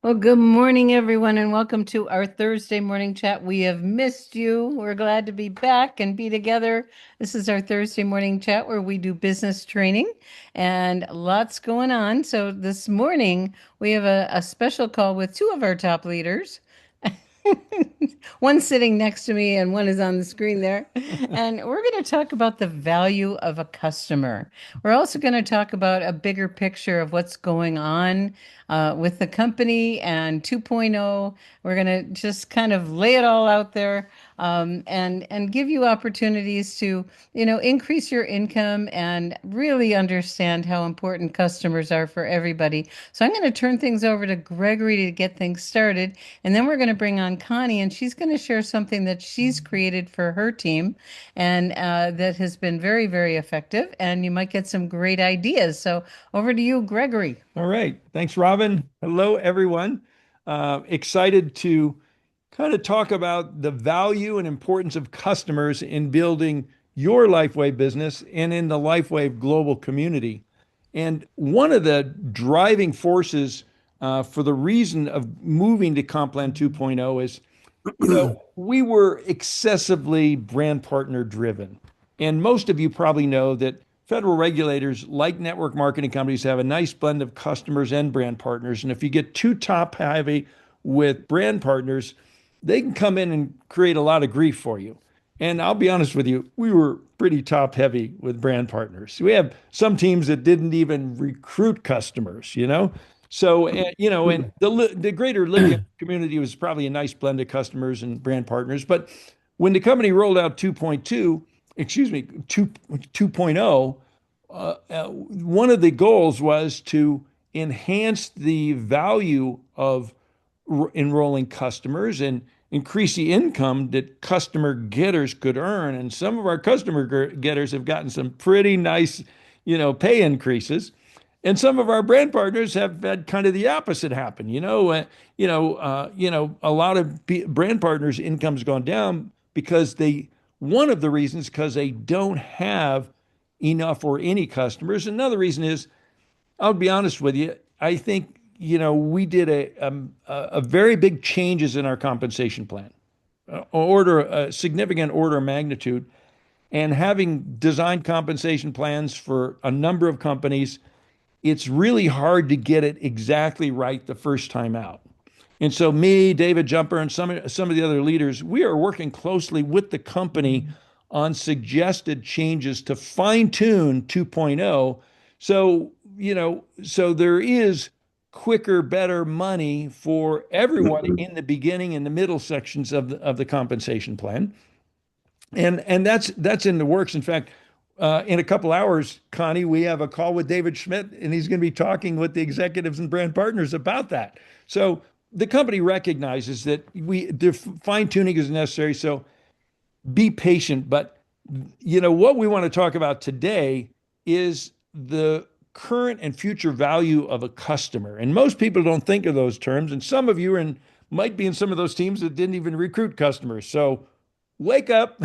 Well, good morning, everyone, and welcome to our Thursday morning chat. We have missed you. We're glad to be back and be together. This is our Thursday morning chat where we do business training and lots going on. So, this morning we have a special call with two of our top leaders. One sitting next to me and one is on the screen there. And we're going to talk about the value of a customer. We're also going to talk about a bigger picture of what's going on with the company and 2.0. We're going to just kind of lay it all out there and give you opportunities to, increase your income and really understand how important customers are for everybody. So I'm going to turn things over to Gregory to get things started. And then we're going to bring on Connie, and she's going to share something that she's created for her team and that has been very, very effective. And you might get some great ideas. So over to you, Gregory. All right. Thanks, Robin. Hello, everyone. Excited to kind of talk about the value and importance of customers in building your Lifeway business and in the Lifeway global community. And one of the driving forces for the reason of moving to Complan 2.0 is, we were excessively brand partner driven. And most of you probably know that federal regulators, like network marketing companies, have a nice blend of customers and brand partners. And if you get too top heavy with brand partners, they can come in and create a lot of grief for you. And I'll be honest with you, we were pretty top heavy with brand partners. We have some teams that didn't even recruit customers. So, and the greater Libya community was probably a nice blend of customers and brand partners. But when the company rolled out 2.2, excuse me, 2.0, one of the goals was to enhance the value of enrolling customers and increase the income that customer getters could earn. And some of our customer getters have gotten some pretty nice, pay increases. And some of our brand partners have had kind of the opposite happen. A lot of brand partners' income's gone down because one of the reasons because they don't have enough or any customers. Another reason is, I'll be honest with you, I think, we did a very big changes in our compensation plan, a significant order of magnitude, and having designed compensation plans for a number of companies, it's really hard to get it exactly right the first time out. And so me, David Jumper, and some of the other leaders, we are working closely with the company on suggested changes to fine tune 2.0. So there is quicker, better money for everyone in the beginning and the middle sections of the compensation plan. And that's in the works. In fact, in a couple hours, Connie, we have a call with David Schmidt, and he's going to be talking with the executives and brand partners about that. So the company recognizes that the fine tuning is necessary. So be patient. But what we want to talk about today is the current and future value of a customer. And most people don't think of those terms. And some of you might be in some of those teams that didn't even recruit customers. So wake up.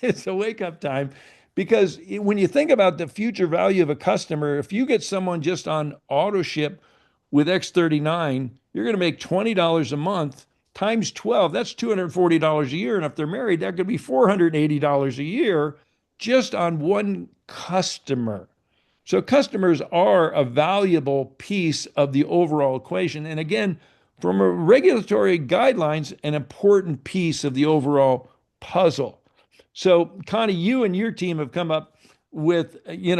It's a wake up time because when you think about the future value of a customer, if you get someone just on auto ship with X39, you're going to make $20 a month times 12. That's $240 a year. And if they're married, that could be $480 a year just on one customer. So customers are a valuable piece of the overall equation. And again, from a regulatory guidelines, an important piece of the overall puzzle. So, Connie, you and your team have come up with,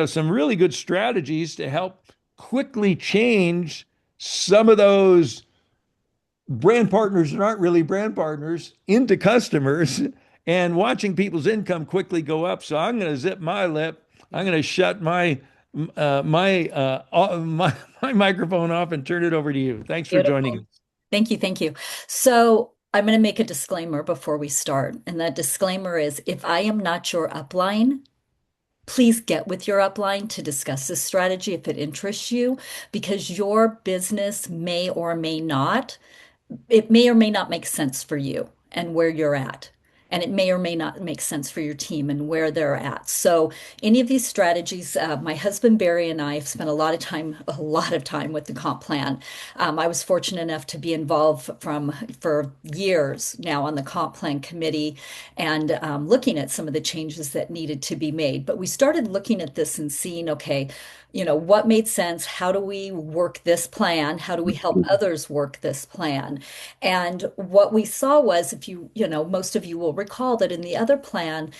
some really good strategies to help quickly change some of those brand partners that aren't really brand partners into customers and watching people's income quickly go up. So I'm going to zip my lip. I'm going to shut my microphone off and turn it over to you. Thanks for joining Beautiful. us. Thank you. Thank you. So I'm going to make a disclaimer before we start. And that disclaimer is if I am not your upline, please get with your upline to discuss this strategy if it interests you, because your business it may or may not make sense for you and where you're at. and it may or may not make sense for your team and where they're at. So any of these strategies, my husband Barry and I have spent a lot of time with the comp plan. I was fortunate enough to be involved for years now on the comp plan committee and looking at some of the changes that needed to be made. But we started looking at this and seeing, okay, what made sense? How do we work this plan? How do we help others work this plan? And what we saw was, if most of you will recall that in the other plan,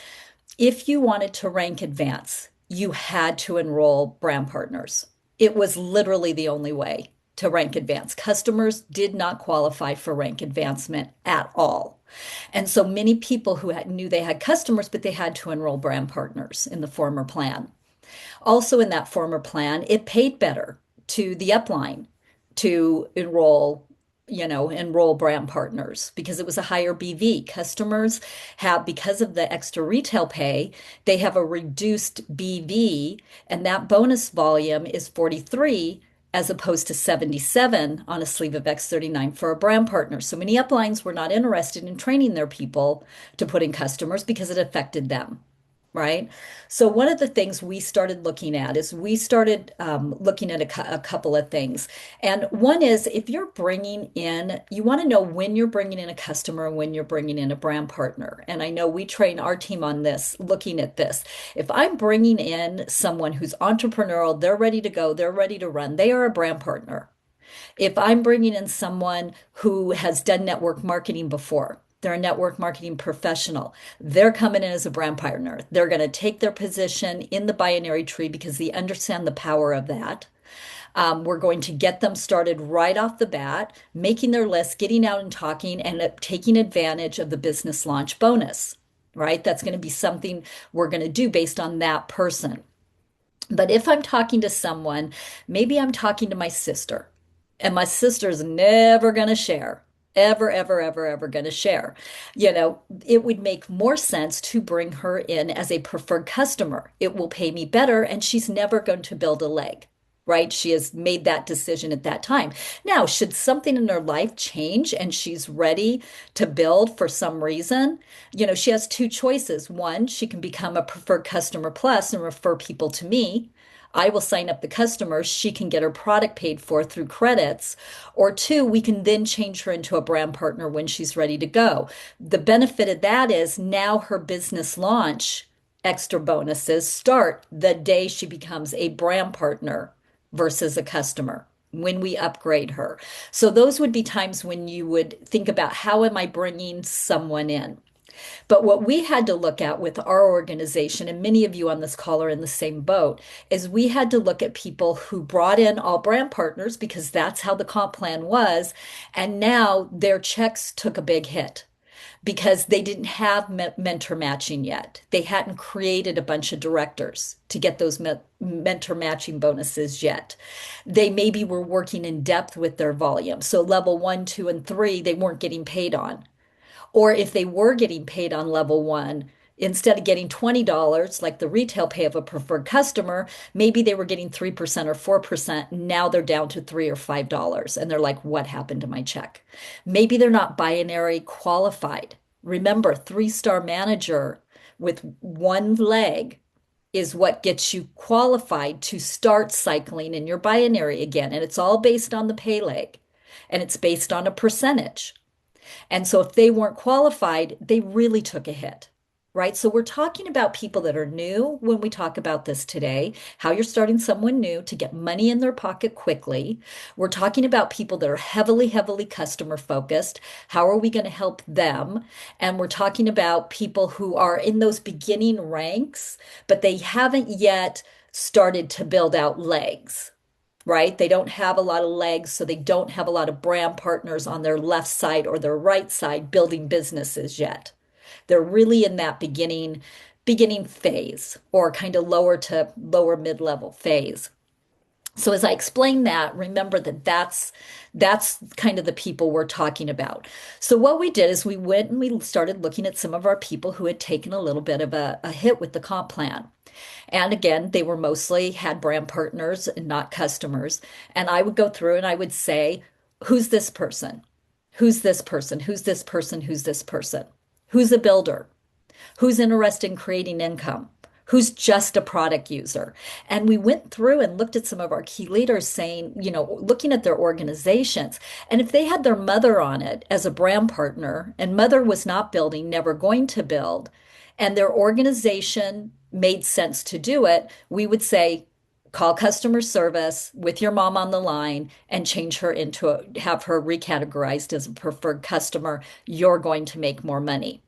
if you wanted to rank advance, you had to enroll brand partners. It was literally the only way to rank advance. Customers did not qualify for rank advancement at all. And so many people knew they had customers, but they had to enroll brand partners in the former plan. Also, in that former plan, it paid better to the upline to enroll brand partners because it was a higher BV. Customers have, because of the extra retail pay, they have a reduced BV, and that bonus volume is 43 as opposed to 77 on a sleeve of X39 for a brand partner. So many uplines were not interested in training their people to put in customers because it affected them. Right. So one of the things we started looking at is we started looking at a couple of things. And one is if you're bringing in, you want to know when you're bringing in a customer and when you're bringing in a brand partner. And I know we train our team on this, looking at this. If I'm bringing in someone who's entrepreneurial, they're ready to go, they're ready to run, they are a brand partner. If I'm bringing in someone who has done network marketing before, they're a network marketing professional. They're coming in as a brand partner. They're going to take their position in the binary tree because they understand the power of that. We're going to get them started right off the bat, making their list, getting out and talking, and taking advantage of the business launch bonus, right? That's going to be something we're going to do based on that person. But if I'm talking to someone, maybe I'm talking to my sister, and my sister's never going to share, ever, ever, ever, ever going to share. It would make more sense to bring her in as a preferred customer. It will pay me better, and she's never going to build a leg. Right? She has made that decision at that time. Now, should something in her life change and she's ready to build for some reason, she has two choices. One, she can become a preferred customer plus and refer people to me. I will sign up the customers. She can get her product paid for through credits. Or two, we can then change her into a brand partner when she's ready to go. The benefit of that is now her business launch extra bonuses start the day she becomes a brand partner versus a customer when we upgrade her. So those would be times when you would think about how am I bringing someone in? But what we had to look at with our organization, and many of you on this call are in the same boat, is we had to look at people who brought in all brand partners because that's how the comp plan was. And now their checks took a big hit because they didn't have mentor matching yet. They hadn't created a bunch of directors to get those mentor matching bonuses yet. They maybe were working in depth with their volume. So level 1, 2, and 3, they weren't getting paid on. Or if they were getting paid on level 1, instead of getting $20 like the retail pay of a preferred customer, maybe they were getting 3% or 4%. Now they're down to $3 or $5. And they're like, what happened to my check? Maybe they're not binary qualified. Remember, 3-star manager with one leg is what gets you qualified to start cycling in your binary again. And it's all based on the pay leg and it's based on a percentage. And so if they weren't qualified, they really took a hit, right? So we're talking about people that are new when we talk about this today, how you're starting someone new to get money in their pocket quickly. We're talking about people that are heavily, heavily customer focused. How are we going to help them? And we're talking about people who are in those beginning ranks, but they haven't yet started to build out legs, right? They don't have a lot of legs, so they don't have a lot of brand partners on their left side or their right side building businesses yet. They're really in that beginning phase or kind of lower to lower mid-level phase. So as I explain that, remember that that's kind of the people we're talking about. So what we did is we went and we started looking at some of our people who had taken a little bit of a hit with the comp plan. And again, they were mostly had brand partners and not customers. And I would go through and I would say, who's this person? Who's this person? Who's this person? Who's this person? Who's a builder? Who's interested in creating income? Who's just a product user? And we went through and looked at some of our key leaders saying, looking at their organizations. And if they had their mother on it as a brand partner and mother was not building, never going to build, and their organization made sense to do it, we would say, call customer service with your mom on the line and change her have her recategorized as a preferred customer. You're going to make more money.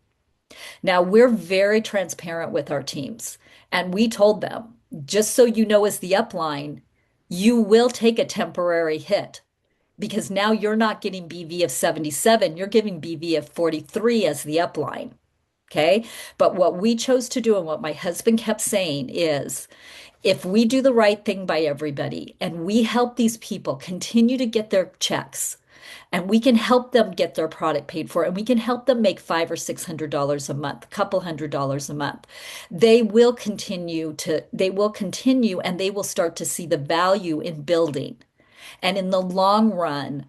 Now, we're very transparent with our teams, and we told them, just so you know, as the upline, you will take a temporary hit because now you're not getting BV of 77, you're giving BV of 43 as the upline. Okay. But what we chose to do and what my husband kept saying is if we do the right thing by everybody and we help these people continue to get their checks, and we can help them get their product paid for, and we can help them make $500 or $600 a month, a couple $100s a month. They will continue and they will start to see the value in building. And in the long run,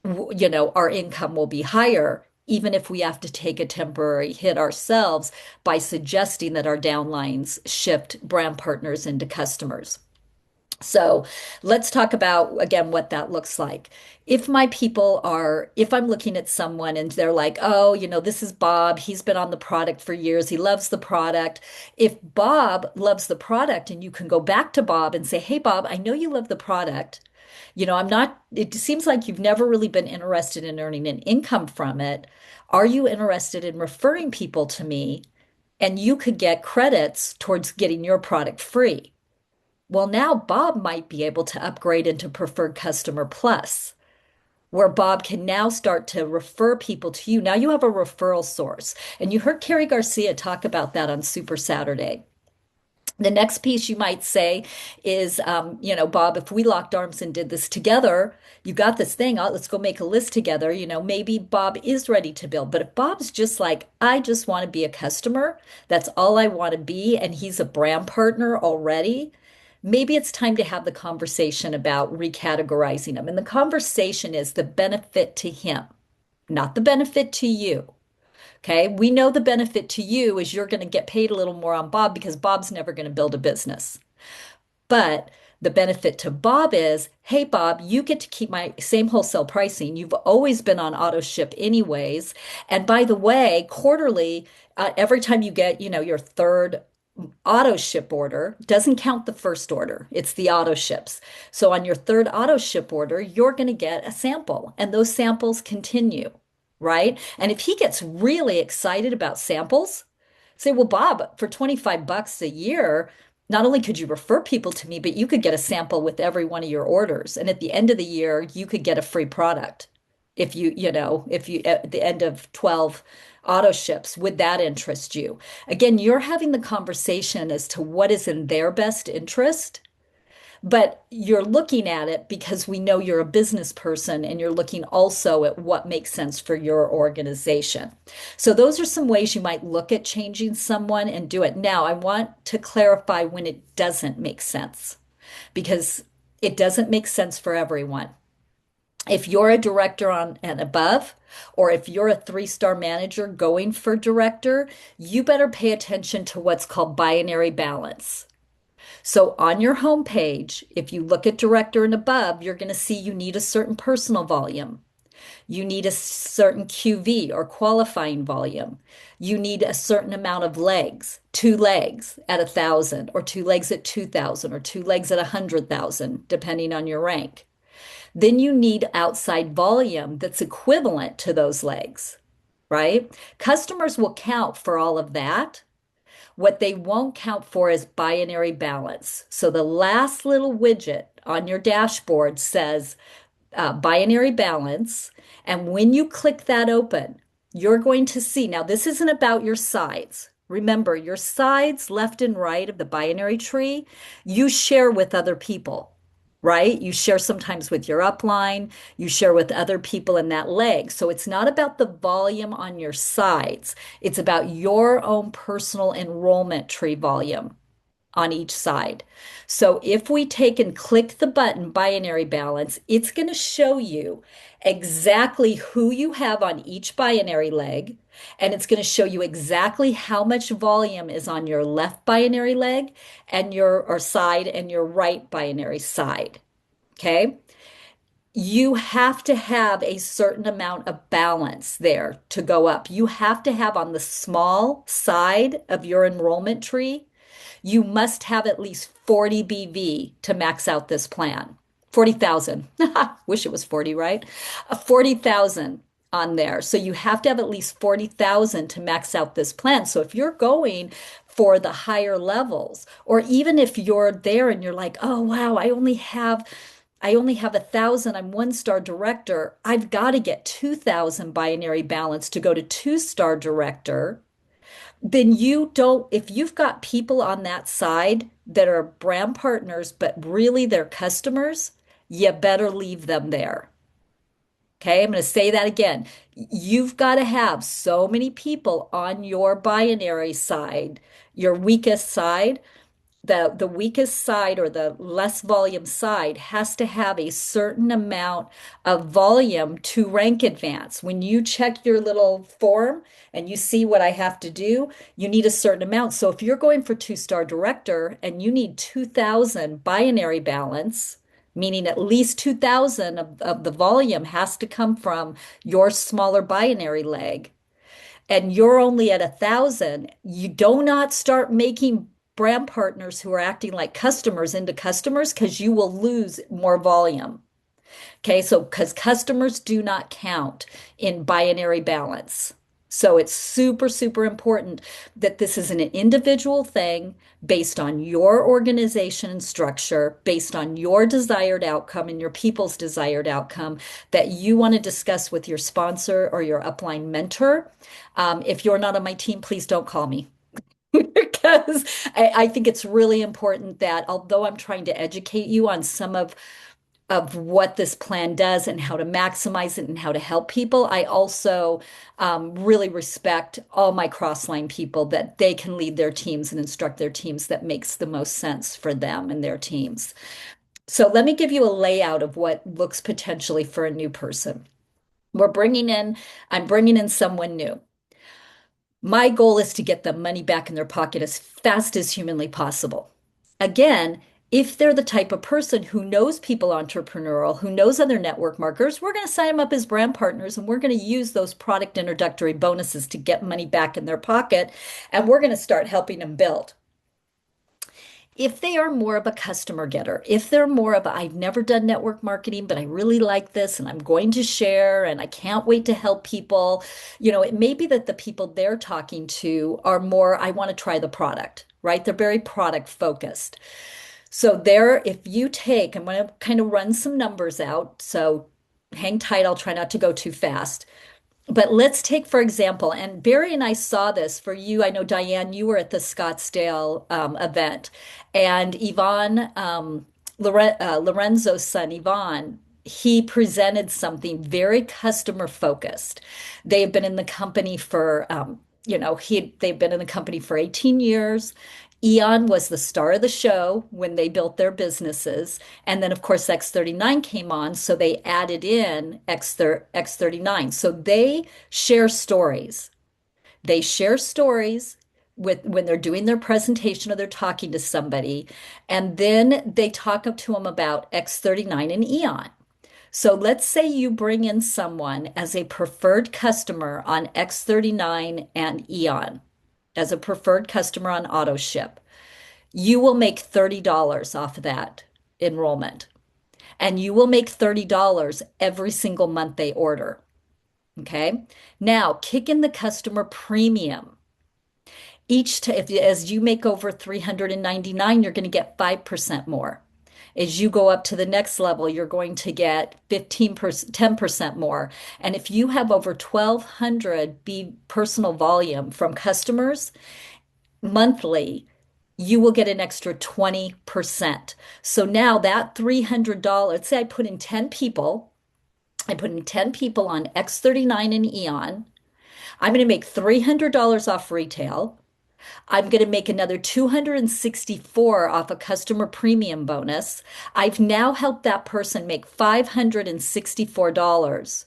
our income will be higher, even if we have to take a temporary hit ourselves by suggesting that our downlines shift brand partners into customers. So let's talk about again what that looks like. If I'm looking at someone and they're like, oh, this is Bob. He's been on the product for years. He loves the product. If Bob loves the product and you can go back to Bob and say, hey, Bob, I know you love the product. It seems like you've never really been interested in earning an income from it. Are you interested in referring people to me? And you could get credits towards getting your product free. Well, now Bob might be able to upgrade into Preferred Customer Plus, where Bob can now start to refer people to you. Now you have a referral source. And you heard Carrie Garcia talk about that on Super Saturday. The next piece you might say is, Bob, if we locked arms and did this together, you got this thing, let's go make a list together. Maybe Bob is ready to build. But if Bob's just like, I just want to be a customer, that's all I want to be, and he's a brand partner already, maybe it's time to have the conversation about recategorizing them. And the conversation is the benefit to him, not the benefit to you. Okay. We know the benefit to you is you're going to get paid a little more on Bob because Bob's never going to build a business. But the benefit to Bob is, hey, Bob, you get to keep my same wholesale pricing. You've always been on auto ship anyways. And by the way, quarterly, every time you get, your third auto ship order doesn't count the first order. It's the auto ships. So on your third auto ship order, you're going to get a sample and those samples continue, right? And if he gets really excited about samples, say, well, Bob, for 25 bucks a year, not only could you refer people to me, but you could get a sample with every one of your orders. And at the end of the year, you could get a free product. If you at the end of 12 auto ships, would that interest you? Again, you're having the conversation as to what is in their best interest, but you're looking at it because we know you're a business person and you're looking also at what makes sense for your organization. So those are some ways you might look at changing someone and do it. Now, I want to clarify when it doesn't make sense because it doesn't make sense for everyone. If you're a director on and above, or if you're a three-star manager going for director, you better pay attention to what's called binary balance. So on your homepage, if you look at director and above, you're going to see you need a certain personal volume. You need a certain QV or qualifying volume. You need a certain amount of legs, 2 legs at 1,000, or 2 legs at 2,000, or 2 legs at 100,000, depending on your rank. Then you need outside volume that's equivalent to those legs, right? Customers will count for all of that. What they won't count for is binary balance. So the last little widget on your dashboard says binary balance. And when you click that open, you're going to see, now this isn't about your sides. Remember, your sides left and right of the binary tree, you share with other people, right? You share sometimes with your upline, you share with other people in that leg. So it's not about the volume on your sides. It's about your own personal enrollment tree volume. on each side. So if we take and click the button binary balance, it's going to show you exactly who you have on each binary leg, and it's going to show you exactly how much volume is on your left binary leg and your or side and your right binary side. Okay? You have to have a certain amount of balance there to go up. You have to have on the small side of your enrollment tree, you must have at least 40 BV to max out this plan. 40,000. Wish it was 40, right? 40,000 on there. So you have to have at least 40,000 to max out this plan. So if you're going for the higher levels, or even if you're there and you're like, oh wow, I only have 1,000. I'm one-star director. I've got to get 2,000 binary balance to go to two-star director. Then you don't, if you've got people on that side that are brand partners, but really they're customers, you better leave them there. Okay, I'm going to say that again. You've got to have so many people on your binary side, your weakest side, the weakest side or the less volume side has to have a certain amount of volume to rank advance. When you check your little form and you see what I have to do, you need a certain amount. So if you're going for two-star director and you need 2,000 binary balance, meaning at least 2,000 of the volume has to come from your smaller binary leg, and you're only at 1,000, you do not start making brand partners who are acting like customers into customers because you will lose more volume. Okay, so because customers do not count in binary balance. So it's super, super important that this is an individual thing based on your organization and structure, based on your desired outcome and your people's desired outcome that you want to discuss with your sponsor or your upline mentor. If you're not on my team, please don't call me. Because I think it's really important that although I'm trying to educate you on some of what this plan does and how to maximize it and how to help people, I also really respect all my cross-line people that they can lead their teams and instruct their teams that makes the most sense for them and their teams. So let me give you a layout of what looks potentially for a new person. I'm bringing in someone new. My goal is to get the money back in their pocket as fast as humanly possible. Again, if they're the type of person who knows people entrepreneurial, who knows other network marketers, we're going to sign them up as brand partners and we're going to use those product introductory bonuses to get money back in their pocket and we're going to start helping them build. If they are more of a customer getter, if they're more of a, I've never done network marketing, but I really like this and I'm going to share and I can't wait to help people, it may be that the people they're talking to are more, I want to try the product, right? They're very product focused. So there, if you take, I'm going to kind of run some numbers out. So hang tight. I'll try not to go too fast. But let's take, for example, and Barry and I saw this for you. I know, Diane, you were at the Scottsdale event, and Yvonne, Lorenzo's son, Yvonne, he presented something very customer focused. They've been in the company for, they've been in the company for 18 years. Eon was the star of the show when they built their businesses. And then, of course, X39 came on. So they added in X39. So they share stories. They share stories with when they're doing their presentation or they're talking to somebody. And then they talk up to them about X39 and Eon. So let's say you bring in someone as a preferred customer on X39 and Eon as a preferred customer on auto ship, you will make $30 off of that enrollment. And you will make $30 every single month they order. Okay. Now, kick in the customer premium. As you make over 399, you're going to get 5% more. As you go up to the next level, you're going to get 15%, 10% more. And if you have over 1,200 be personal volume from customers monthly, you will get an extra 20%. So now that $300, let's say I put in 10 people on X39 and Eon. I'm going to make $300 off retail. I'm going to make another 264 off a customer premium bonus. I've now helped that person make $564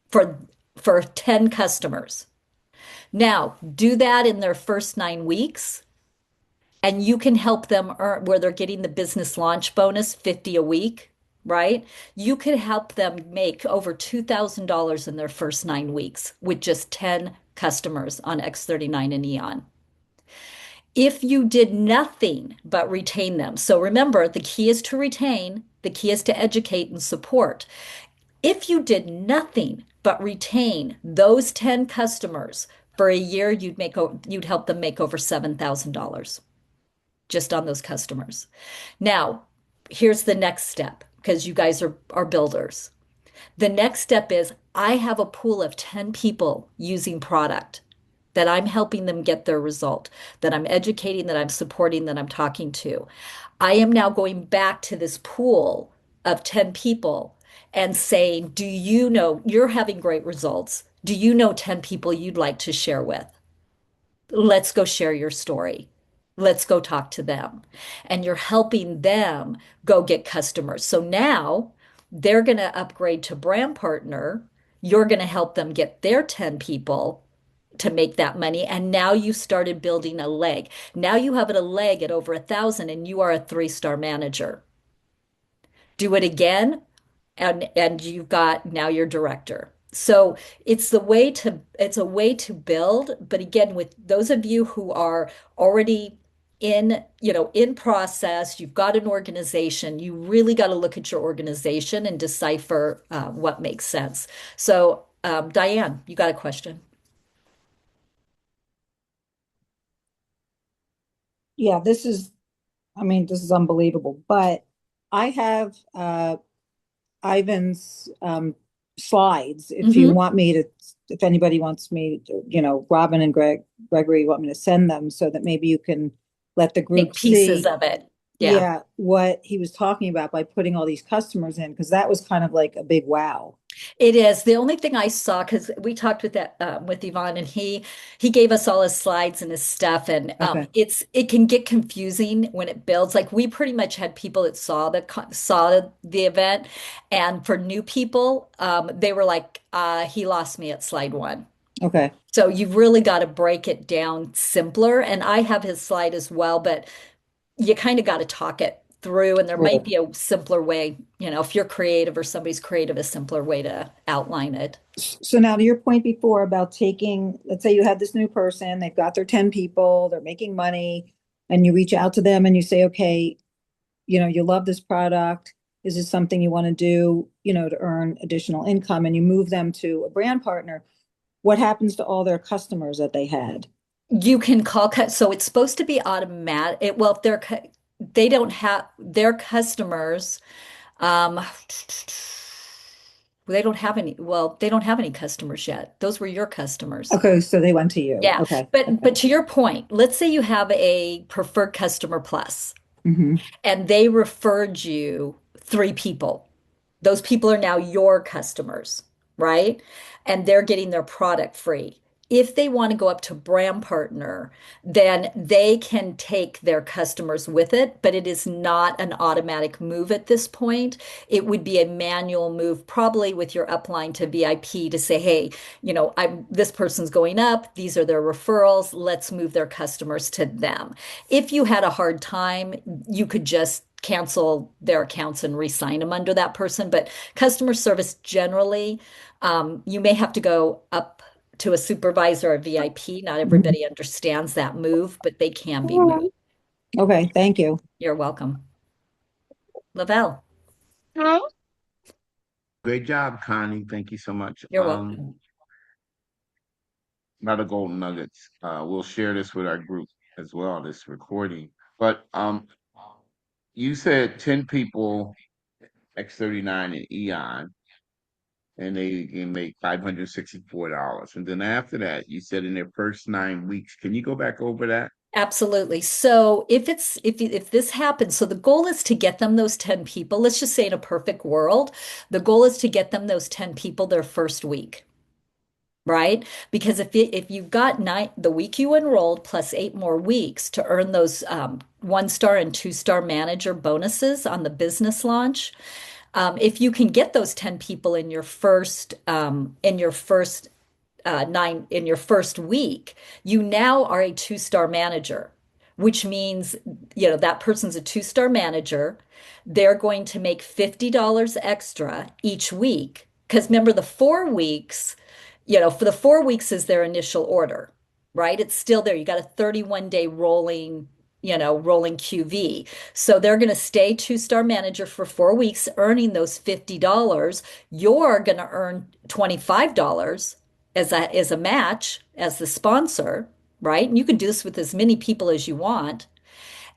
for for 10 customers. Now, do that in their first 9 weeks, and you can help them earn where they're getting the business launch bonus, 50 a week, right? You could help them make over $2,000 in their first 9 weeks with just 10 customers on X39 and Eon. If you did nothing but retain them, so remember, the key is to retain, the key is to educate and support. If you did nothing but retain those 10 customers for a year, you'd help them make over $7,000 just on those customers. Now, here's the next step because you guys are builders. The next step is I have a pool of 10 people using product that I'm helping them get their result, that I'm educating, that I'm supporting, that I'm talking to. I am now going back to this pool of 10 people and saying, do you know you're having great results? Do you know 10 people you'd like to share with? Let's go share your story. Let's go talk to them. And you're helping them go get customers. So now they're going to upgrade to brand partner. You're going to help them get their 10 people to make that money. And now you started building a leg. Now you have a leg at over 1,000 and you are a 3-star manager. Do it again and you've got now your director. So it's a way to build, but again, with those of you who are already in process, you've got an organization, you really got to look at your organization and decipher what makes sense. So, Diane, you got a question? Yeah, I mean, this is unbelievable. But I have Ivan's slides. Hmm. If anybody wants me to, Robin and Gregory want me to send them so that maybe you can let the group Take pieces see, of it. Yeah. yeah, what he was talking about by putting all these customers in, because that was kind of like a big wow. It is. The only thing I saw, because we talked with that with Yvonne, and he gave us all his slides and his stuff, and Okay. it can get confusing when it builds. Like we pretty much had people that saw the event, and for new people, they were like, he lost me at slide one. Okay. So you've really got to break it down simpler. And I have his slide as well, but you kind of got to talk it through, and there might Right. be a simpler way, if you're creative or somebody's creative, a simpler way to outline it. So now to your point before about let's say you have this new person, they've got their 10 people, they're making money, and you reach out to them and you say, okay, you love this product. Is this something you want to do, to earn additional income? And you move them to a brand partner. What happens to all their customers that they had? You can call cut, so it's supposed to be automatic. Well, if they don't have their customers, um, they don't have any customers yet. Those were your customers. Okay, so they went to you. Yeah, Okay. but Okay. to your point, let's say you have a preferred customer plus, Hmm. and they referred you 3 people. Those people are now your customers, right? And they're getting their product free. If they want to go up to brand partner, then they can take their customers with it, but it is not an automatic move at this point. It would be a manual move, probably with your upline to VIP to say, hey, I'm this person's going up, these are their referrals, let's move their customers to them. If you had a hard time, you could just cancel their accounts and re-sign them under that person. But customer service generally, you may have to go up to a supervisor or a VIP. Not everybody understands that move, but they can be moved. Okay, thank you. You're welcome. Lavelle, Great job, Connie. Thank you so much. you're welcome. Not a golden nuggets. We'll share this with our group as well, this recording. But you said 10 people, X39 and Eon, and they can make $564. And then after that, you said in their first 9 weeks. Can you go back over that? Absolutely. So if this happens, so the goal is to get them those 10 people. Let's just say in a perfect world, the goal is to get them those 10 people their first week. right? Because if you've got the week you enrolled plus 8 more weeks to earn those 1 star and 2 star manager bonuses on the business launch, if you can get those 10 people in your first in your first week, you now are a 2 star manager, which means, that person's a 2 star manager. They're going to make $50 extra each week. Because remember, the 4 weeks, for the 4 weeks is their initial order, right? It's still there. You got a 31-day rolling QV. So they're going to stay 2 star manager for 4 weeks, earning those $50. You're going to earn $25 as a match as the sponsor, right? And you can do this with as many people as you want.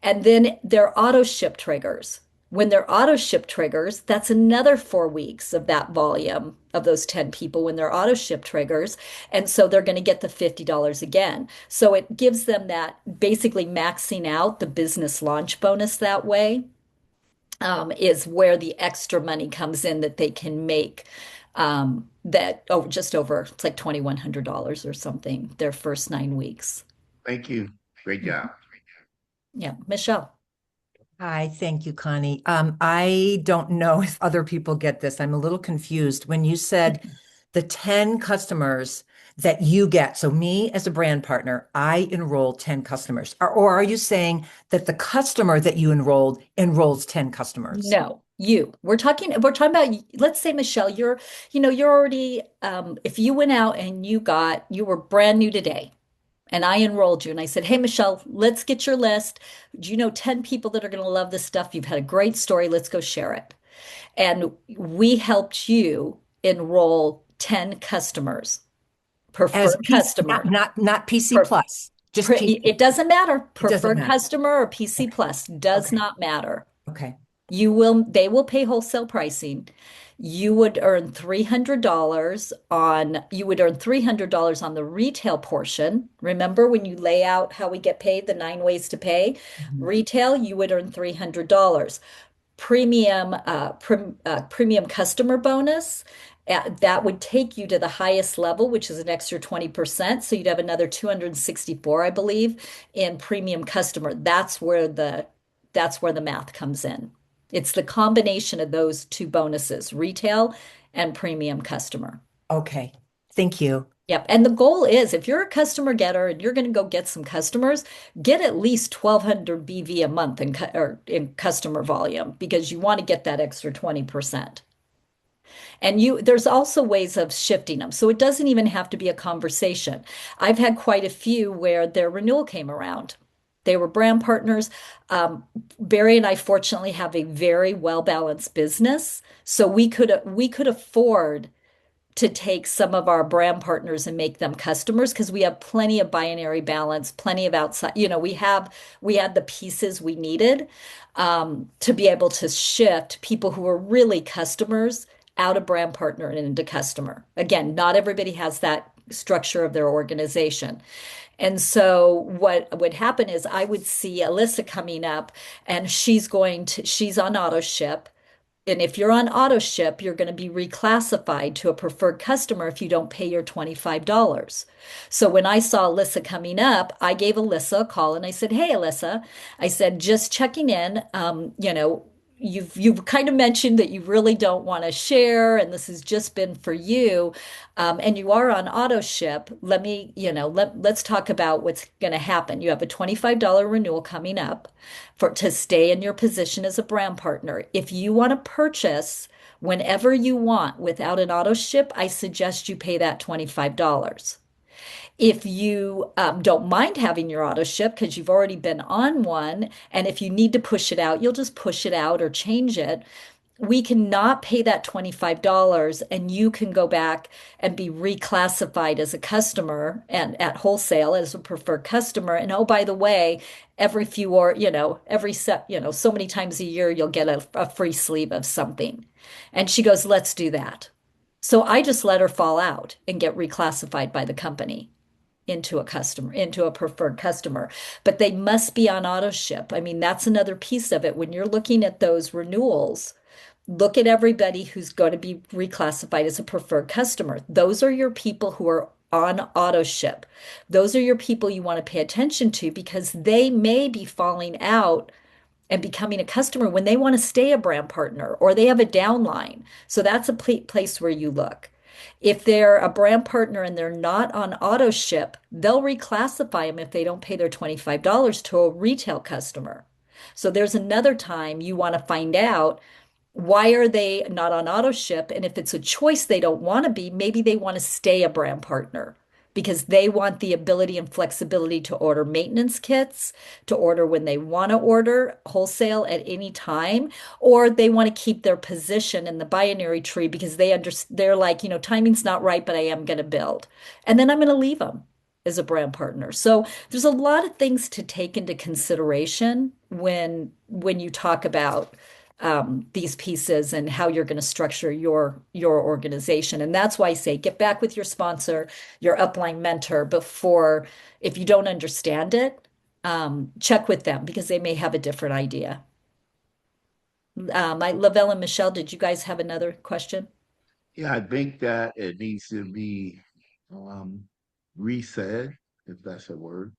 And then they're auto ship triggers. When they're auto ship triggers, that's another 4 weeks of that volume of those 10 people when they're auto ship triggers. And so they're going to get the $50 again. So it gives them that basically maxing out the business launch bonus that way, is where the extra money comes in that they can make, that just over, it's like $2,100 or something, their first 9 weeks. Thank you. Great job. Yeah, Michelle. Hi, thank you, Connie. I don't know if other people get this. I'm a little confused. When you said the 10 customers that you get, so me as a brand partner, I enroll 10 customers. Or are you saying that the customer that you enrolled enrolls 10 customers? No, we're talking about, let's say, Michelle, you're already, if you went out and you were brand new today, and I enrolled you and I said, "Hey, Michelle, let's get your list. Do you know 10 people that are going to love this stuff? You've had a great story. Let's go share it." And we helped you enroll 10 customers, As preferred PC, customer. not PC Per, plus, just PC. it doesn't matter. It doesn't Preferred matter. customer or PC Okay. plus does Okay. not matter. Okay. They will pay wholesale pricing. You would earn $300 on the retail portion. Remember when you lay out how we get paid, the 9 ways to pay? Mhm. Retail, you would earn $300. Premium customer bonus, that would take you to the highest level, which is an extra 20%. So you'd have another 264, I believe, in premium customer. That's where the math comes in. It's the combination of those two bonuses, retail and premium customer. Okay. Thank you. Yep. And the goal is, if you're a customer getter and you're going to go get some customers, get at least 1,200 BV a month or in customer volume, because you want to get that extra 20%. And there's also ways of shifting them. So it doesn't even have to be a conversation. I've had quite a few where their renewal came around. They were brand partners. Barry and I fortunately have a very well-balanced business. So we could afford to take some of our brand partners and make them customers, because we have plenty of binary balance, plenty of outside, we had the pieces we needed, to be able to shift people who are really customers out of brand partner and into customer. Again, not everybody has that structure of their organization. And so what would happen is I would see Alyssa coming up, and she's on auto ship. And if you're on auto ship, you're going to be reclassified to a preferred customer if you don't pay your $25. So when I saw Alyssa coming up, I gave Alyssa a call and I said, "Hey, Alyssa," I said, "just checking in. You've kind of mentioned that you really don't want to share, and this has just been for you, and you are on auto ship. Let's talk about what's going to happen. You have a $25 renewal coming up to stay in your position as a brand partner. If you want to purchase whenever you want without an auto ship, I suggest you pay that $25. If you don't mind having your auto ship because you've already been on one, and if you need to push it out, you'll just push it out or change it. We cannot pay that $25, and you can go back and be reclassified as a customer and at wholesale as a preferred customer. And oh, by the way, every few or, every set, so many times a year, you'll get a free sleeve of something." And she goes, "Let's do that." So I just let her fall out and get reclassified by the company into a preferred customer. But they must be on auto ship. I mean, that's another piece of it. When you're looking at those renewals, look at everybody who's going to be reclassified as a preferred customer. Those are your people who are on auto ship. Those are your people you want to pay attention to because they may be falling out and becoming a customer when they want to stay a brand partner or they have a downline. So that's a place where you look. If they're a brand partner and they're not on auto ship, they'll reclassify them if they don't pay their $25 to a retail customer. So there's another time you want to find out why are they not on auto ship? And if it's a choice they don't want to be, maybe they want to stay a brand partner because they want the ability and flexibility to order maintenance kits, to order when they want to order wholesale at any time, or they want to keep their position in the binary tree because they're like, timing's not right, but I am going to build. And then I'm going to leave them as a brand partner. So there's a lot of things to take into consideration when you talk about these pieces and how you're going to structure your organization. And that's why I say get back with your sponsor, your upline mentor before, if you don't understand it, check with them because they may have a different idea. Lavelle and Michelle, did you guys have another question? Yeah, I think that it needs to be um, resaid, if that's a word,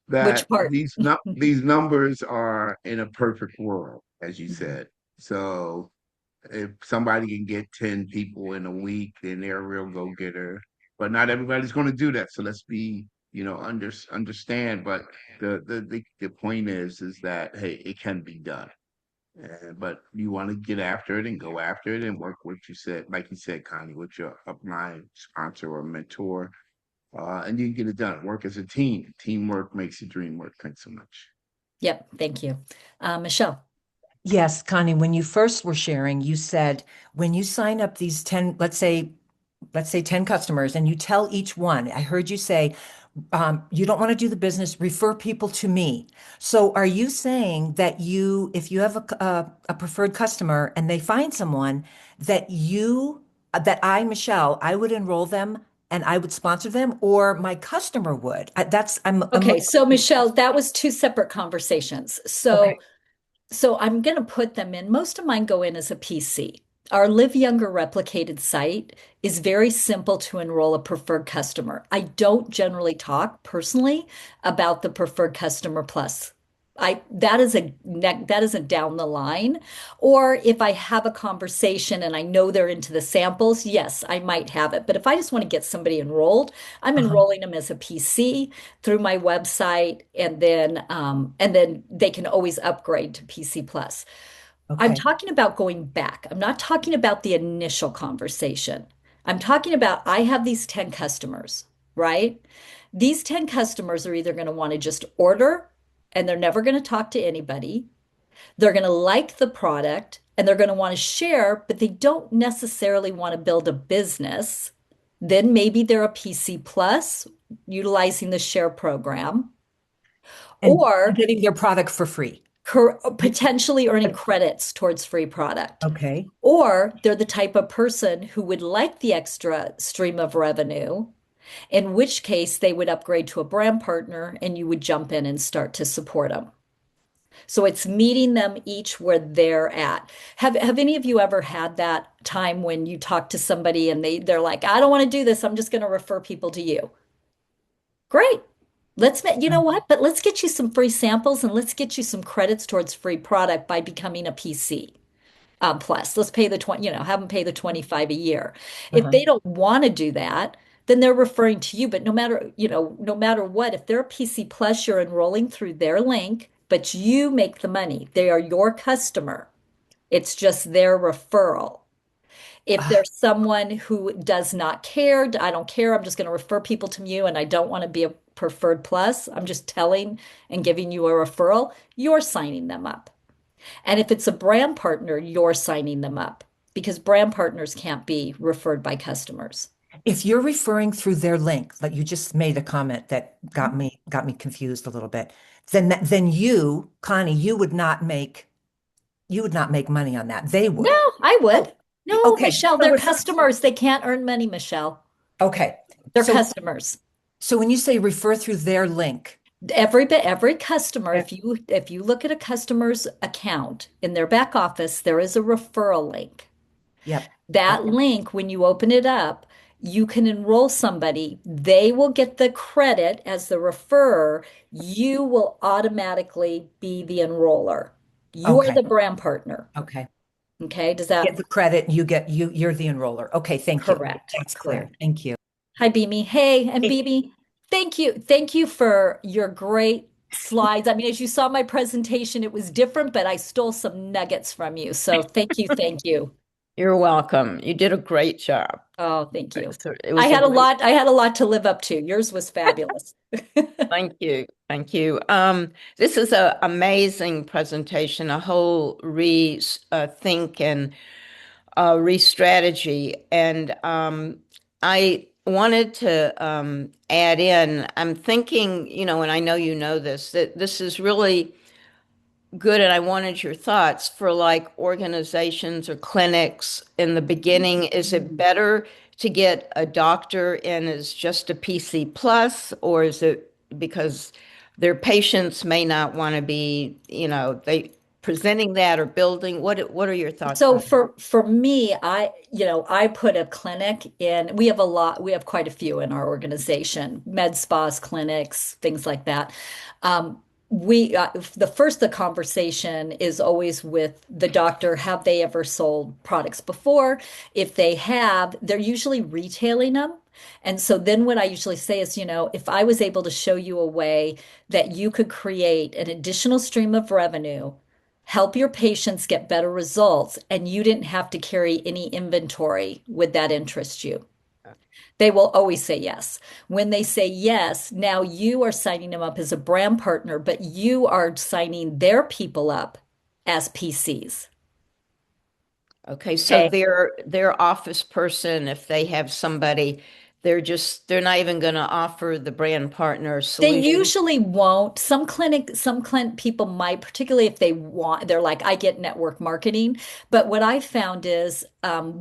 Which that part? these numbers are in a perfect world, as you said. So if somebody can get 10 people in a week, then they're a real go-getter. But not everybody's going to do that. So let's be, understand. But the point is that hey, it can be done. But you want to get after it and go after it and work what you said, like you said, Connie, with your upline sponsor or mentor, and you can get it done. Work as a team. Teamwork makes the dream work. Thanks so much. Yep, thank you. Michelle. Yes, Connie, when you first were sharing, you said when you sign up these 10, let's say 10 customers and you tell each one, I heard you say, you don't want to do the business, refer people to me. So are you saying that if you have a preferred customer and they find someone that Michelle, I would enroll them and I would sponsor them, or my customer would? I'm a Okay, little so confused. Michelle, that was two separate conversations. Okay. So I'm going to put them in. Most of mine go in as a PC. Our Live Younger replicated site is very simple to enroll a preferred customer. I don't generally talk personally about the preferred customer plus. That is a down the line. Or if I have a conversation and I know they're into the samples, yes, I might have it. But if I just want to get somebody enrolled, I'm Uh-huh. enrolling them as a PC through my website, and then they can always upgrade to PC Plus. I'm Okay. talking about going back. I'm not talking about the initial conversation. I'm talking about I have these 10 customers, right? These 10 customers are either going to want to just order and they're never going to talk to anybody. They're going to like the product and they're going to want to share, but they don't necessarily want to build a business. Then maybe they're a PC Plus utilizing the share program, And or getting their product for free. potentially earning credits towards free product. Okay. Or they're the type of person who would like the extra stream of revenue, in which case they would upgrade to a brand partner and you would jump in and start to support them. So it's meeting them each where they're at. Have any of you ever had that time when you talk to somebody and they're like, I don't want to do this, I'm just going to refer people to you. Great. You know what? But let's get you some free samples and let's get you some credits towards free product by becoming a PC. Plus. Let's pay the 20, have them pay the 25 a year. If Uh-huh. they don't want to do that, then they're referring to you. But no matter what, if they're a PC Plus, you're enrolling through their link, but you make the money. They are your customer. It's just their referral. If Ah, there's someone who does not care, I don't care, I'm just going to refer people to you and I don't want to be a preferred plus, I'm just telling and giving you a referral, you're signing them up. And if it's a brand partner, you're signing them up because brand partners can't be referred by customers. if you're referring through their link, like you just made a comment that got me confused a little bit, then you, Connie, you would not make money on that. They No, would. I Oh, would. No, okay. Michelle, So they're if customers. They can't earn money, Michelle. okay. They're So customers. so when you say refer through their link, Every customer, eh, if you look at a customer's account in their back office, there is a referral link. yep. That Okay. link, when you open it up, you can enroll somebody. They will get the credit as the referrer. You will automatically be the enroller. You are Okay. the brand partner. Okay. Okay, does Get that the credit, you're the enroller. Okay, thank you. correct? That's clear. Correct. Thank you. Hi, Beamy. Hey, and Hey, Beamy, thank you. Thank you for your great slides. I mean, as you saw my presentation, it was different, but I stole some nuggets from you. So thank you. Thank you. You're welcome. You did a great job. Oh, thank you. It was a great, I had a lot to live up to. Yours was fabulous. thank you. Thank you. This is an amazing presentation, a whole think and re-strategy. And I wanted to add in, I'm thinking, and I know you know this, that this is really good, and I wanted your thoughts for like organizations or clinics in the beginning. Is it better to get a doctor in as just a PC plus, or is it because their patients may not want to be, they presenting that or building? What are your thoughts So on that? for me, I put a clinic in. We have quite a few in our organization, med spas, clinics, things like that. Um, the conversation is always with the doctor. Have they ever sold products before? If they have, they're usually retailing them. And so then what I usually say is, if I was able to show you a way that you could create an additional stream of revenue, help your patients get better results, and you didn't have to carry any inventory, would that interest you? They will always say yes. When they say yes, now you are signing them up as a brand partner, but you are signing their people up as PCs. Okay, so Okay. their office person, if they have somebody, they're not even going to offer the brand partner They solution. usually won't. Some clinic people might, particularly if they're like, I get network marketing. But what I found is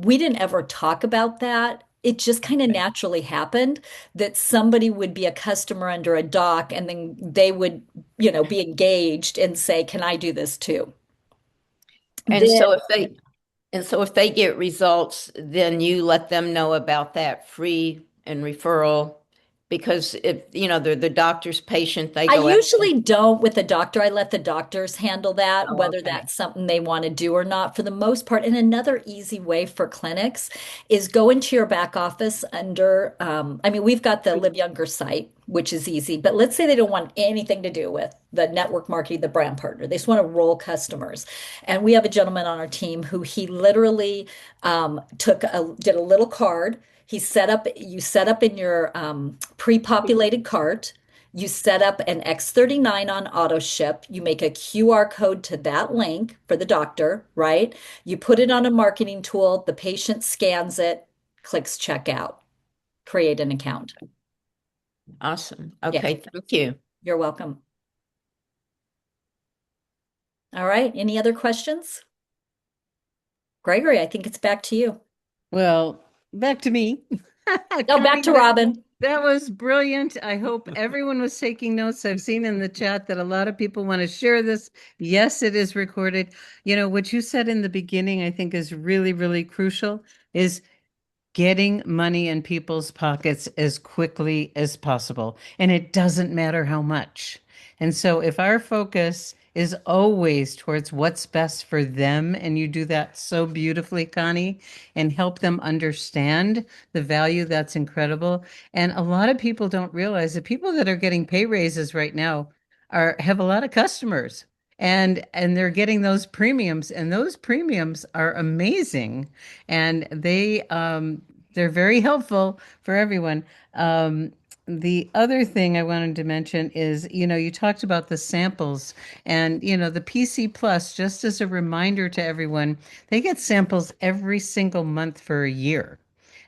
we didn't ever talk about that. It just kind of naturally happened that somebody would be a customer under a doc and then they would, be engaged and say, can I do this too? And Then so if they get results, then you let them know about that free and referral, because if they're the doctor's patient, they I go out. usually don't with the doctor. I let the doctors handle that, Oh, whether okay. that's something they want to do or not, for the most part. And another easy way for clinics is go into your back office under, I mean, we've got the Live Younger site, which is easy, but let's say they don't want anything to do with the network marketing, the brand partner. They just want to roll customers. And we have a gentleman on our team who he literally did a little card. You set up in your pre-populated cart. You set up an X39 on auto ship. You make a QR code to that link for the doctor, right? You put it on a marketing tool. The patient scans it, clicks checkout, create an account. Awesome. Yeah, Okay, thank you. you're welcome. All right. Any other questions? Gregory, I think it's back to you. Well, back to me. No, back Connie, to Robin. that was brilliant. I hope everyone was taking notes. I've seen in the chat that a lot of people want to share this. Yes, it is recorded. What you said in the beginning, I think is really, really crucial, is getting money in people's pockets as quickly as possible. And it doesn't matter how much. And so if our focus is always towards what's best for them, and you do that so beautifully, Connie, and help them understand the value, that's incredible. And a lot of people don't realize that people that are getting pay raises right now have a lot of customers. And they're getting those premiums, and those premiums are amazing, and they're very helpful for everyone. The other thing I wanted to mention is, you talked about the samples, and the PC Plus, just as a reminder to everyone, they get samples every single month for a year.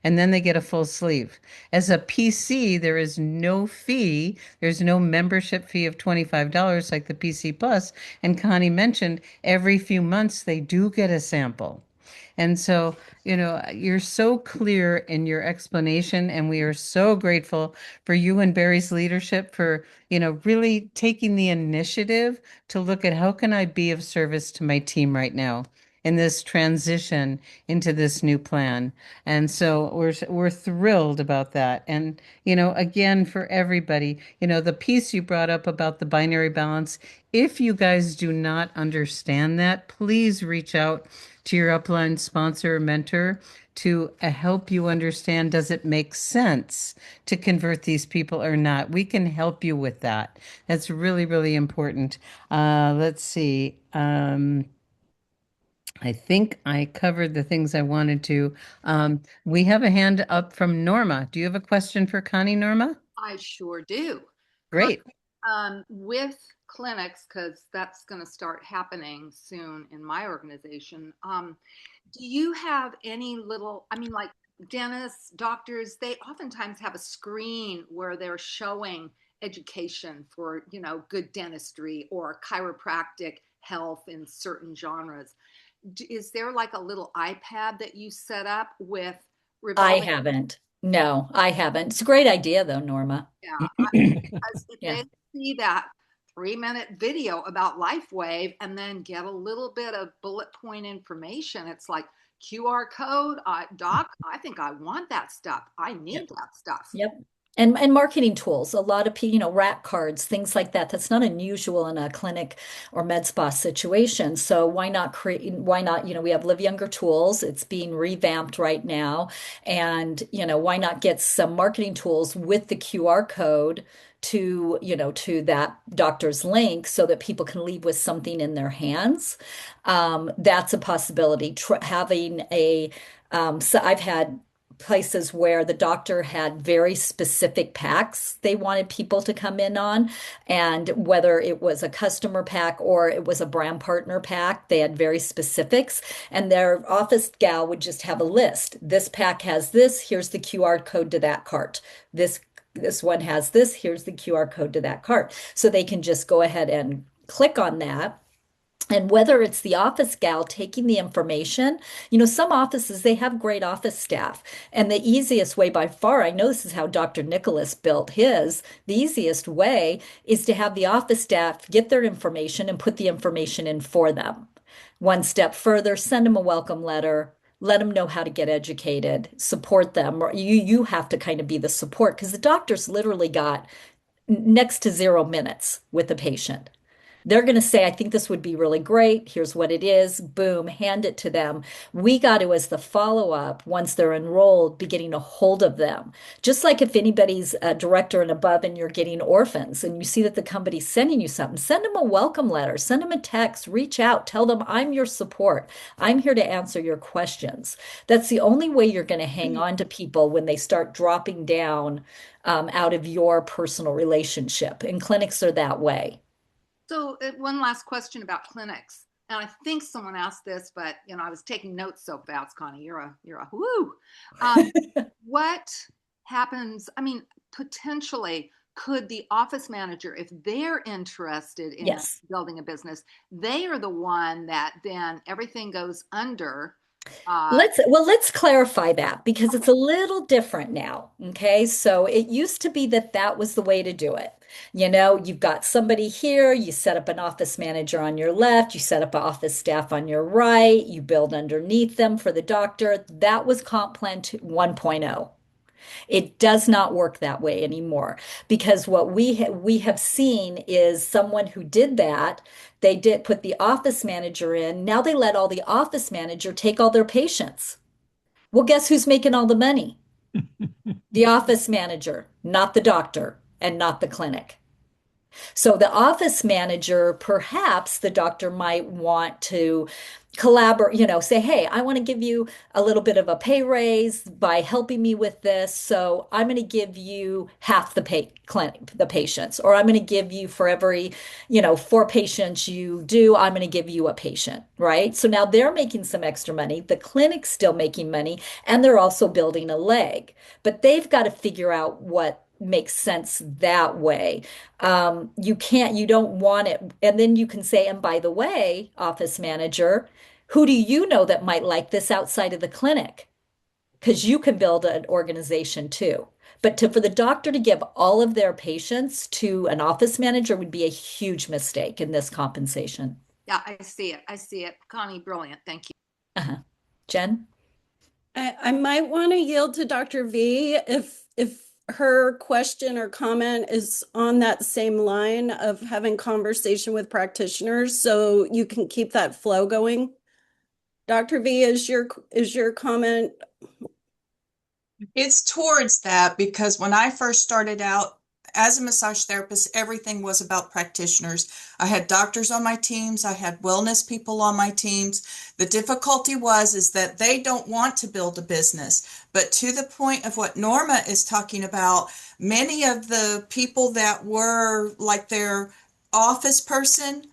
And then they get a full sleeve. As a PC, there is no fee. There's no membership fee of $25 like the PC Plus. And Connie mentioned every few months they do get a sample. And so, you're so clear in your explanation, and we are so grateful for you and Barry's leadership for, really taking the initiative to look at how can I be of service to my team right now. in this transition into this new plan. And so we're thrilled about that. And again, for everybody, the piece you brought up about the binary balance, if you guys do not understand that, please reach out to your upline sponsor or mentor to help you understand, does it make sense to convert these people or not? We can help you with that. That's really, really important. Let's see. I think I covered the things I wanted to. We have a hand up from Norma. Do you have a question for Connie, Norma? I sure do. Great. With clinics, because that's going to start happening soon in my organization, do you have any little, I mean, like dentists, doctors, they oftentimes have a screen where they're showing education for, good dentistry or chiropractic health in certain genres. Is there like a little iPad that you set up with I revolving? haven't. No, I haven't. It's a great idea though, Norma. Yeah, because if Yeah. they see that 3-minute video about LifeWave and then get a little bit of bullet point information, it's like QR code, doc, I think I want that stuff. I need that stuff. Yep. And marketing tools, a lot of rack cards, things like that. That's not unusual in a clinic or med spa situation. So why not, we have Live Younger tools. It's being revamped right now. And, why not get some marketing tools with the QR code to that doctor's link so that people can leave with something in their hands. That's a possibility. Having so I've had places where the doctor had very specific packs they wanted people to come in on. And whether it was a customer pack or it was a brand partner pack, they had very specifics. And their office gal would just have a list. This pack has this, here's the QR code to that cart. This one has this, here's the QR code to that cart. So they can just go ahead and click on that. And whether it's the office gal taking the information, some offices, they have great office staff. And the easiest way by far, I know this is how Dr. Nicholas built his, the easiest way is to have the office staff get their information and put the information in for them. One step further, send them a welcome letter. Let them know how to get educated, support them. You have to kind of be the support because the doctor's literally got next to 0 minutes with the patient. They're going to say, I think this would be really great. Here's what it is. Boom, hand it to them. We got to, as the follow up, once they're enrolled, be getting a hold of them. Just like if anybody's a director and above and you're getting orphans and you see that the company's sending you something, send them a welcome letter, send them a text, reach out, tell them, I'm your support. I'm here to answer your questions. That's the only way you're going to hang on to people when they start dropping down out of your personal relationship. And clinics are that way. So one last question about clinics. And I think someone asked this, but I was taking notes so fast, Connie. You're a whoo. What happens? I mean, potentially, could the office manager, if they're interested in Yes. building a business, they are the one that then everything goes under. Let's clarify that because it's a little different now. Okay. So it used to be that was the way to do it. You've got somebody here, you set up an office manager on your left, you set up an office staff on your right, you build underneath them for the doctor. That was Comp Plan 1.0. It does not work that way anymore because what we have seen is someone who did that. They did put the office manager in. Now they let all the office manager take all their patients. Well, guess who's making all the money? The office manager, not the doctor and not the clinic. So the office manager, perhaps the doctor might want to collaborate, say, hey, I want to give you a little bit of a pay raise by helping me with this. So I'm going to give you half the patients, or I'm going to give you for every, 4 patients you do, I'm going to give you a patient, right? So now they're making some extra money. The clinic's still making money, and they're also building a leg, but they've got to figure out what makes sense that way. You don't want it. And then you can say, and by the way, office manager, who do you know that might like this outside of the clinic? Because you can build an organization too. But for the doctor to give all of their patients to an office manager would be a huge mistake in this compensation. Yeah, I see it. I see it. Connie, brilliant. Thank you. Uh-huh. Jen? I might want to yield to Dr. V if her question or comment is on that same line of having conversation with practitioners, so you can keep that flow going. Dr. V, is your comment? It's towards that because when I first started out as a massage therapist, everything was about practitioners. I had doctors on my teams, I had wellness people on my teams. The difficulty is that they don't want to build a business. But to the point of what Norma is talking about, many of the people that were like their office person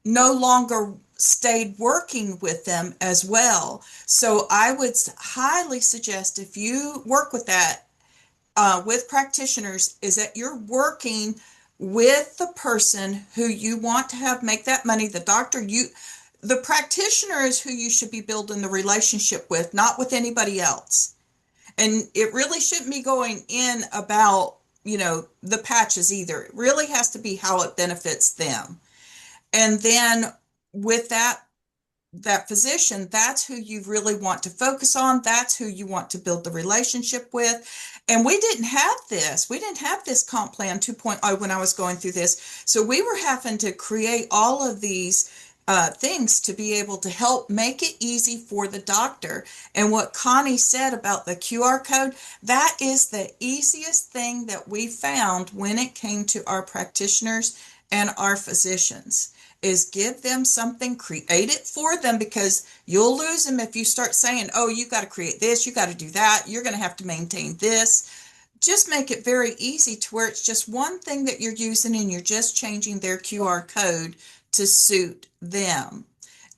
no longer stayed working with them as well. So I would highly suggest if you work with that, with practitioners, is that you're working with the person who you want to have make that money, the doctor, the practitioner is who you should be building the relationship with, not with anybody else. And it really shouldn't be going in about, the patches either. It really has to be how it benefits them. And then with that physician, that's who you really want to focus on. That's who you want to build the relationship with. And we didn't have this. We didn't have this comp plan 2.0 when I was going through this. So we were having to create all of these things to be able to help make it easy for the doctor. And what Connie said about the QR code, that is the easiest thing that we found when it came to our practitioners and our physicians, is give them something, create it for them, because you'll lose them if you start saying, oh, you got to create this, you got to do that, you're going to have to maintain this. Just make it very easy to where it's just one thing that you're using and you're just changing their QR code to suit them.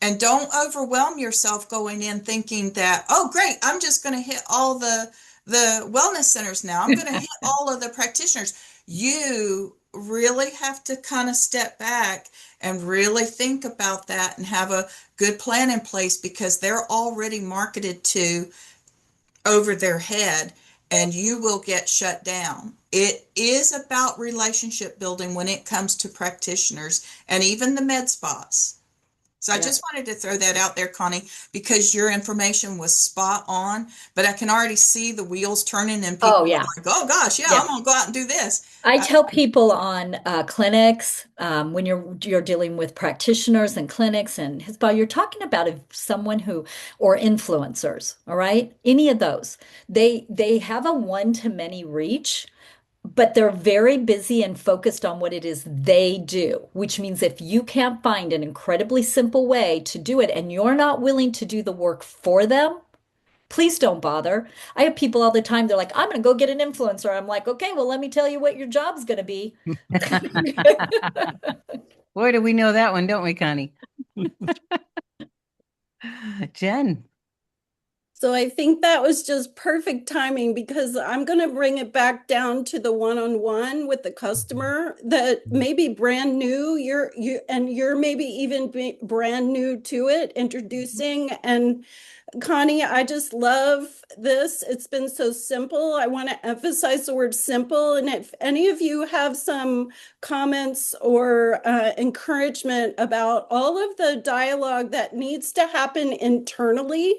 And don't overwhelm yourself going in thinking that, oh, great, I'm just going to hit all the wellness centers now. I'm going to hit all of the practitioners. You really have to kind of step back and really think about that and have a good plan in place, because they're already marketed to over their head and you will get shut down. It is about relationship building when it comes to practitioners and even the med spas. So I just wanted to throw that out there, Connie, because your information was spot on, but I can already see the wheels turning and people Oh, are yeah. like, oh gosh, yeah, Yeah. I'm gonna go out and do this. I tell people on clinics, when you're dealing with practitioners and clinics and HISPA, you're talking about someone who, or influencers, all right? Any of those. They have a one-to-many reach, but they're very busy and focused on what it is they do, which means if you can't find an incredibly simple way to do it and you're not willing to do the work for them, please don't bother. I have people all the time, they're like, I'm going to go get an influencer. I'm like, okay, well, let me tell you what your job's going to be. Boy, do we know that one, don't we, Connie? Jen. So I think that was just perfect timing, because I'm going to bring it back down to the one-on-one with the customer that may be brand new. You're maybe even brand new to it, introducing. And Connie, I just love this. It's been so simple. I want to emphasize the word simple. And if any of you have some comments or encouragement about all of the dialogue that needs to happen internally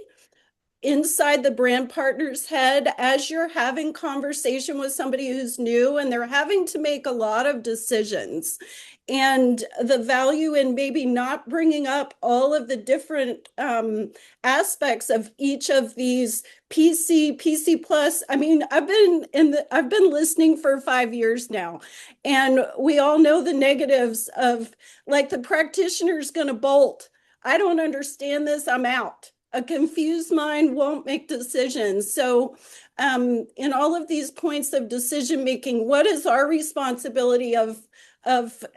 inside the brand partner's head as you're having conversation with somebody who's new and they're having to make a lot of decisions, and the value in maybe not bringing up all of the different aspects of each of these PC plus. I mean, I've been listening for 5 years now, and we all know the negatives of, like, the practitioner's going to bolt. I don't understand this, I'm out. A confused mind won't make decisions. So, in all of these points of decision making, what is our responsibility of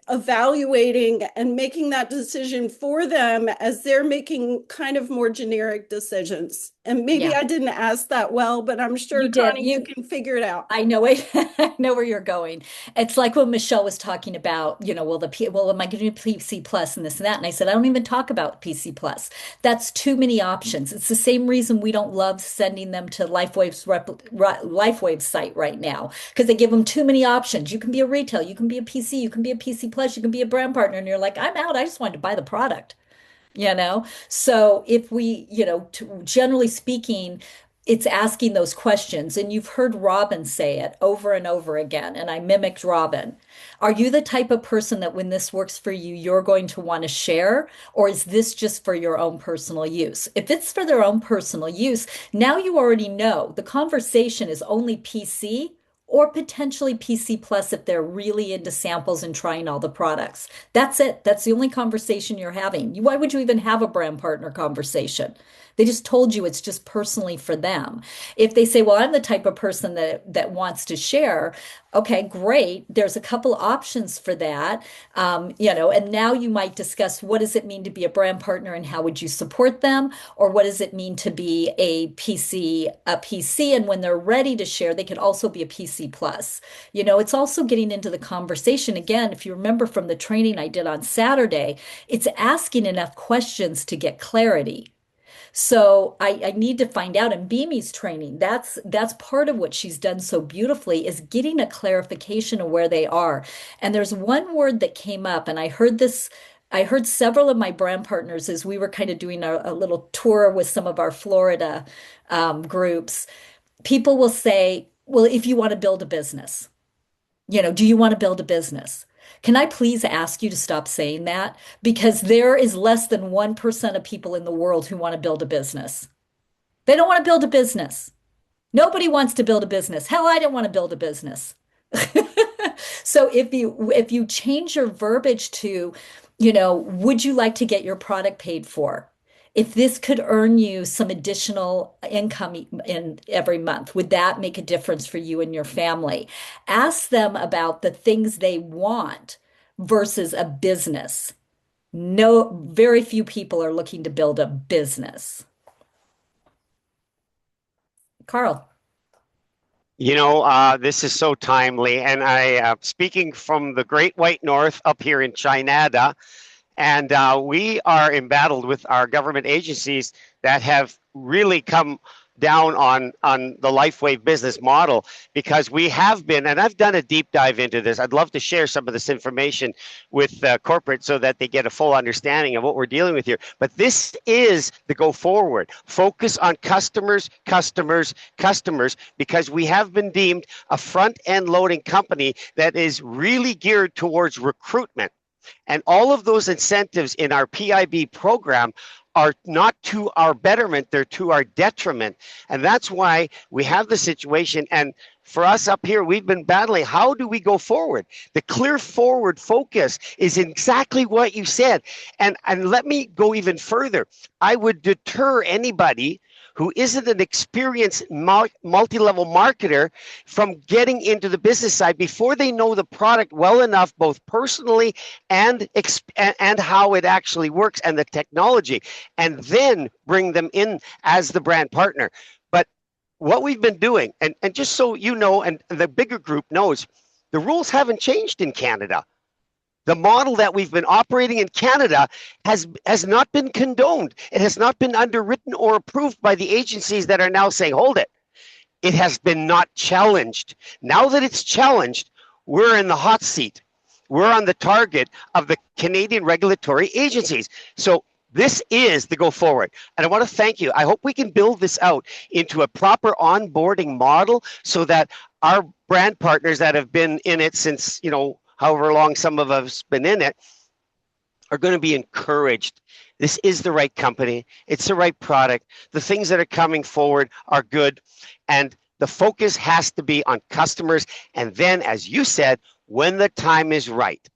evaluating and making that decision for them as they're making kind of more generic decisions? And maybe Yeah. I didn't ask that well, but I'm sure, You did. Connie, you can figure it out. I know it. I know where you're going. It's like when Michelle was talking about, well, am I going to do PC plus and this and that? And I said, I don't even talk about PC plus. That's too many options. It's the same reason we don't love sending them to LifeWave's site right now, because they give them too many options. You can be a retail, you can be a PC, you can be a PC plus, you can be a brand partner, and you're like, I'm out. I just wanted to buy the product. you know? So if we, generally speaking, it's asking those questions. And you've heard Robin say it over and over again, and I mimicked Robin. Are you the type of person that when this works for you, you're going to want to share? Or is this just for your own personal use? If it's for their own personal use, now you already know the conversation is only PC or potentially PC Plus if they're really into samples and trying all the products. That's it. That's the only conversation you're having. Why would you even have a brand partner conversation? They just told you it's just personally for them. If they say, well, I'm the type of person that wants to share, okay, great. There's a couple options for that. And now you might discuss what does it mean to be a brand partner and how would you support them? Or what does it mean to be a PC? And when they're ready to share, they could also be a PC plus. It's also getting into the conversation. Again, if you remember from the training I did on Saturday, it's asking enough questions to get clarity. So I need to find out in Beamy's training. That's part of what she's done so beautifully is getting a clarification of where they are. And there's one word that came up, and I heard several of my brand partners as we were kind of doing a little tour with some of our Florida groups. People will say, well, if you want to build a business, do you want to build a business? Can I please ask you to stop saying that? Because there is less than 1% of people in the world who want to build a business. They don't want to build a business. Nobody wants to build a business. Hell, I don't want to build a business. So if you change your verbiage to, would you like to get your product paid for? If this could earn you some additional income in every month, would that make a difference for you and your family? Ask them about the things they want versus a business. No, very few people are looking to build a business. Carl. This is so timely. And speaking from the Great White North up here in China, and we are embattled with our government agencies that have really come down on the LifeWave business model because we have been, and I've done a deep dive into this. I'd love to share some of this information with corporate so that they get a full understanding of what we're dealing with here. But this is the go forward. Focus on customers, customers, customers, because we have been deemed a front end loading company that is really geared towards recruitment. And all of those incentives in our PIB program are not to our betterment, they're to our detriment. And that's why we have the situation. And for us up here, we've been battling. How do we go forward? The clear forward focus is exactly what you said. And let me go even further. I would deter anybody who isn't an experienced multi-level marketer from getting into the business side before they know the product well enough, both personally and how it actually works and the technology, and then bring them in as the brand partner. But what we've been doing, and just so you know, and the bigger group knows, the rules haven't changed in Canada. The model that we've been operating in Canada has not been condoned. It has not been underwritten or approved by the agencies that are now saying, hold it. It has been not challenged. Now that it's challenged, we're in the hot seat. We're on the target of the Canadian regulatory agencies. So this is the go forward. And I want to thank you. I hope we can build this out into a proper onboarding model so that our brand partners that have been in it since, however long some of us been in it, are going to be encouraged. This is the right company. It's the right product. The things that are coming forward are good. And the focus has to be on customers. And then, as you said, when the time is right.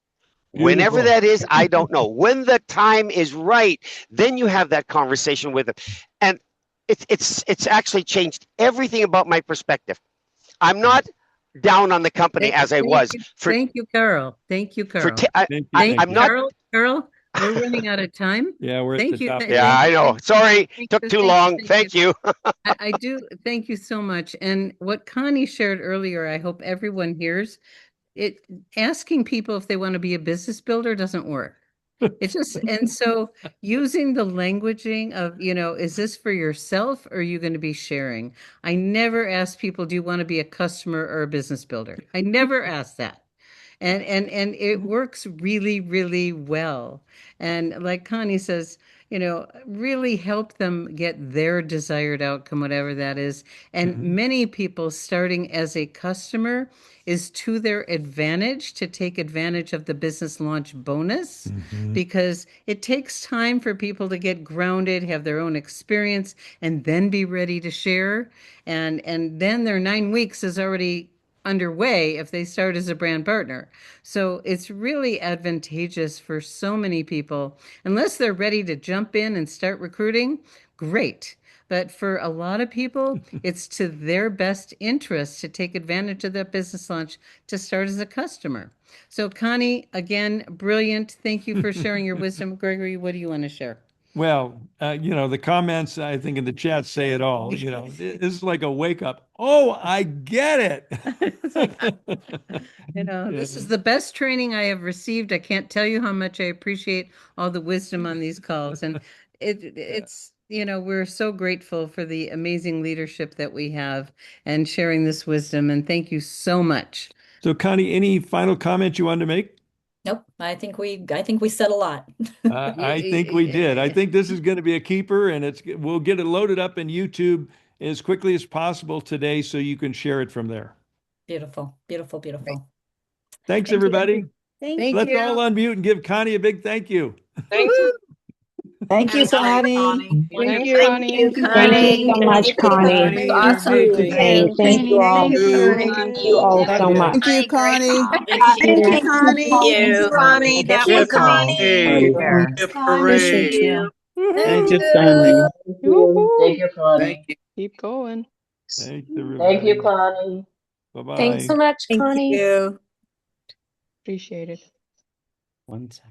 Beautiful. Whenever that is, I don't know. When the time is right, then you have that conversation with them. And it's actually changed everything about my perspective. I'm not down on the company as I was. Thank you, Carol. Thank you, Carol. I'm not. Carol, we're running out of time. Yeah, we're thank at the you. top. Yeah, I know. Sorry, took too long. Thank you. I do. Thank you so much. And what Connie shared earlier, I hope everyone hears it. Asking people if they want to be a business builder doesn't work. It's just, and so using the languaging of, is this for yourself or are you going to be sharing? I never ask people, do you want to be a customer or a business builder? I never ask that. And it works really, really well. And like Connie says, really help them get their desired outcome, whatever that is. And many people starting as a customer is to their advantage to take advantage of the business launch bonus because it takes time for people to get grounded, have their own experience, and then be ready to share. And then their 9 weeks is already underway if they start as a brand partner. So it's really advantageous for so many people. Unless they're ready to jump in and start recruiting, great. But for a lot of people, it's to their best interest to take advantage of that business launch to start as a customer. So, Connie, again, brilliant. Thank you for sharing your wisdom. Gregory, what do you want to share? Well, the comments I think in the chat say it all. This is like a wake up. Oh, I get it. It's like, this is the best training I have received. I can't tell you how much I appreciate all the wisdom on these calls. And it's, we're so grateful for the amazing leadership that we have and sharing this wisdom. And thank you so much. So, Connie, any final comments you wanted to make? Nope. I think we said a lot. I think we did. I think this is going to be a keeper, and we'll get it loaded up in YouTube as quickly as possible today so you can share it from there. Beautiful, beautiful, beautiful. Thanks, Thank you. everybody. Thank Let's you. all unmute and give Connie a big thank you. Thanks. Thank you, Connie. Thank you, Thank Connie. you, Thank you Connie. so much, Connie. It's Connie, you're awesome. great Thank today. you. Thank you all. Thank you. Thank you all so much. Thank you, Bye, Greg. Connie. Thank you, Connie. Thank you. Connie. That was Connie. amazing. Gift Thank parade. you. Thank Thank you, you. Connie. Thank you. Thank you, Connie. Keep going. Thanks, Thank you, everybody. Connie. Bye-bye. Thanks so much, Thank Connie. you. Appreciate it. One second.